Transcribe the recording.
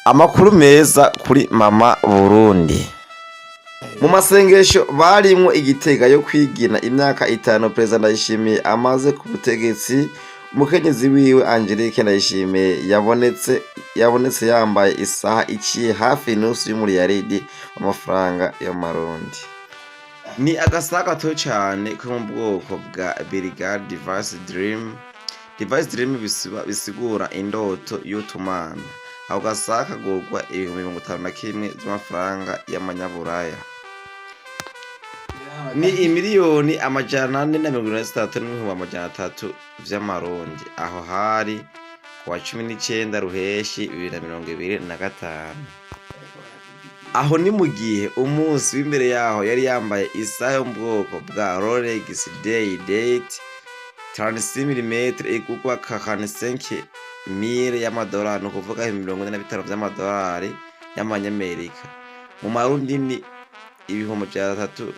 Amakuru meza kuri mama Burundi. Mu masengesho barimwo Igitega yo kwigina imyaka 5 Perezida Ndayishimiye amaze ku butegetsi, umukenyezi wiwe Angelique Ndayishimiye yabonetse yambaye isaha iciye hafi nusu y'umuriyaridi w'amafaranga y'amarundi. Ni agasaha gato cane ko mu bwoko bwa Brigade Device Dream. Device Dream bisigura indoto y'utumana. Ako gasaha kagurwa 51,000 z'amafaranga y'amanyaburaya. Ni imiliyoni 443,300 vy'amarundi. Aho hari kuwa 19 Ruheshi 2025. Aho ni mu gihe umunsi w'imbere yaho yari yambaye isaha yo mu bwoko bwa Rolex Day Date 36mm igurwa 45,000 y'amadolari, no kuvuga 45 vy'amadolari y'amanyamerika. Mu marundi ni 350.